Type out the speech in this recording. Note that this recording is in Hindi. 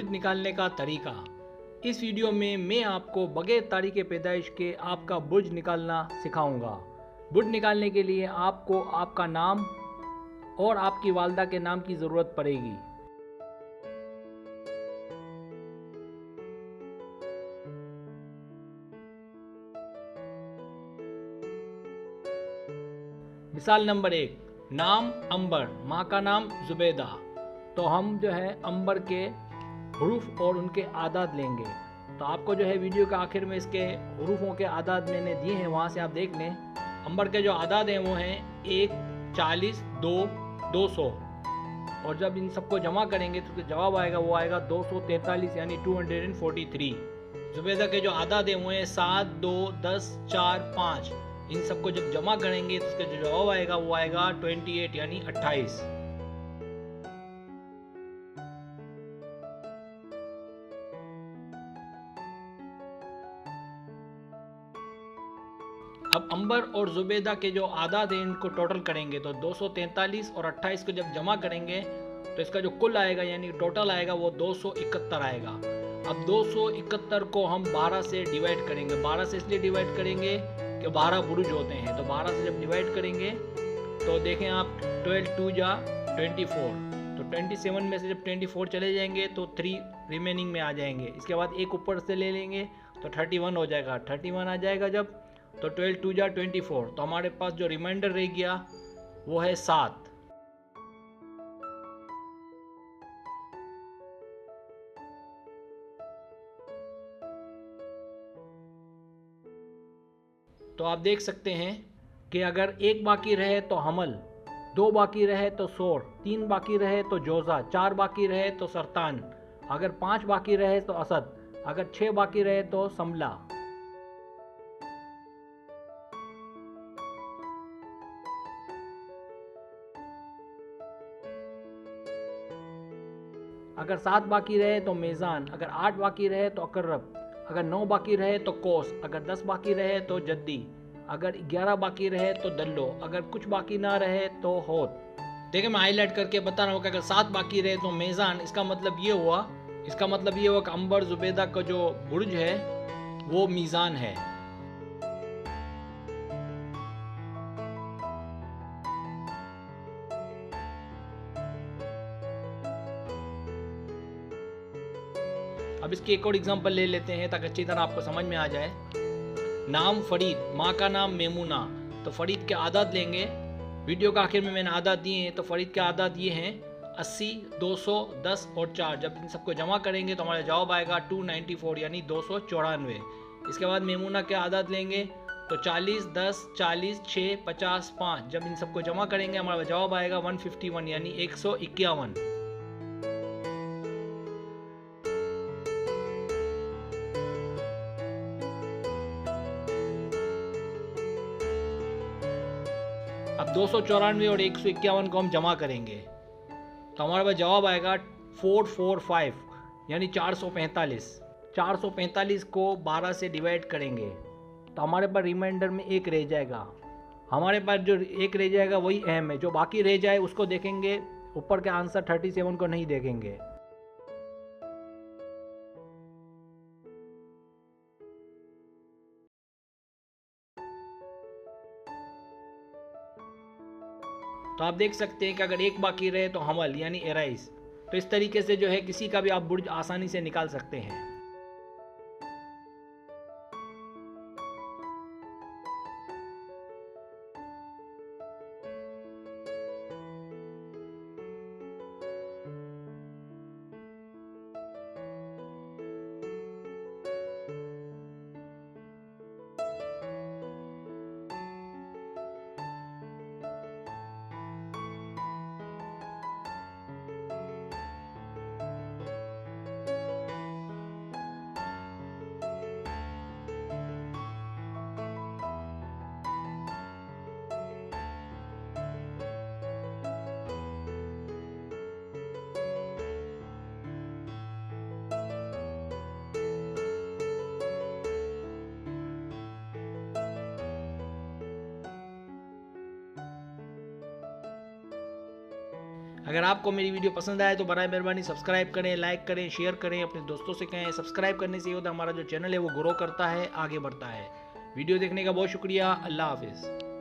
बुर्ज निकालने का तरीका। इस वीडियो में मैं आपको बगैर तारीख़ पैदाइश के आपका बुर्ज निकालना सिखाऊंगा। बुर्ज निकालने के लिए आपको आपका नाम और आपकी वालदा के नाम की ज़रूरत पड़ेगी। मिसाल नंबर 1, नाम अंबर, माँ का नाम जुबैदा। तो हम जो है अंबर के हरूफ और उनके आदाद लेंगे। तो आपको जो है वीडियो के आखिर में इसके हरूफों के आदाद मैंने दिए हैं, वहाँ से आप देख लें। अंबर के जो आदाद हैं वो हैं 1, 40, 2, 200। और जब इन सबको जमा करेंगे तो जवाब आएगा, वो आएगा 243 यानी 243। जुबैदा के जो आदाद हैं वो हैं 7, 2, 10, 4, 5। इन सबको जब जमा करेंगे तो उसका जो जवाब आएगा वो आएगा 28 यानी 28। अब अंबर और जुबैदा के जो आदाद हैं इनको टोटल करेंगे तो 243 और 28 को जब जमा करेंगे तो इसका जो कुल आएगा यानी टोटल आएगा वो 271 आएगा। अब 271 को हम 12 से डिवाइड करेंगे। 12 से इसलिए डिवाइड करेंगे कि 12 बुरुज होते हैं, तो 12 से जब डिवाइड करेंगे तो देखें आप 12 2 जा 24, तो 27 में से जब 24 चले जाएंगे तो 3 रिमेनिंग में आ जाएंगे। इसके बाद एक ऊपर से ले लेंगे तो 31 हो जाएगा। 31 आ जाएगा जब, तो 12 2 जा 24, तो हमारे पास जो रिमाइंडर रह गया वो है 7। तो आप देख सकते हैं कि अगर एक बाकी रहे तो हमल, 2 बाकी रहे तो सोर, 3 बाकी रहे तो जोजा, 4 बाकी रहे तो सरतान, अगर 5 बाकी रहे तो असद, अगर 6 बाकी रहे तो समला। अगर 7 बाकी रहे तो मेज़ान, अगर 8 बाकी रहे तो अकर्रब, अगर 9 बाकी रहे तो कोस, अगर 10 बाकी रहे तो जद्दी, अगर 11 बाकी रहे तो दल्लो, अगर कुछ बाकी ना रहे तो होत। देखिए मैं हाईलाइट करके बता रहा हूँ कि अगर 7 बाकी रहे तो मेज़ान, इसका मतलब ये हुआ कि अंबर जुबैदा का जो बुर्ज है वो मीज़ान है। अब इसकी एक और एग्जांपल ले लेते हैं ताकि अच्छी तरह आपको समझ में आ जाए। नाम फरीद, माँ का नाम मेमूना, तो फरीद के आदाद लेंगे। वीडियो के आखिर में मैंने आदाद दिए हैं, तो फरीद के आदाद ये हैं 80, 200, 10 और 4। जब इन सबको जमा करेंगे तो हमारा जवाब आएगा 294 यानी 294। इसके बाद मेमूना के आदाद लेंगे तो 40, 10, 40, 6, 50, 5। जब इन सबको जमा करेंगे हमारा जवाब आएगा 151 यानी 151। अब 294 और 151 को हम जमा करेंगे तो हमारे पास जवाब आएगा 445 यानी 445। 445 को 12 से डिवाइड करेंगे तो हमारे पास रिमाइंडर में एक रह जाएगा। हमारे पास जो एक रह जाएगा वही अहम है, जो बाकी रह जाए उसको देखेंगे, ऊपर के आंसर 37 को नहीं देखेंगे। तो आप देख सकते हैं कि अगर एक बाकी रहे तो हमल यानी 21। तो इस तरीके से जो है किसी का भी आप बुर्ज आसानी से निकाल सकते हैं। अगर आपको मेरी वीडियो पसंद आए तो बराए मेहरबानी सब्सक्राइब करें, लाइक करें, शेयर करें, अपने दोस्तों से कहें। सब्सक्राइब करने से ये होता है हमारा जो चैनल है वो ग्रो करता है, आगे बढ़ता है। वीडियो देखने का बहुत शुक्रिया। अल्लाह हाफिज़।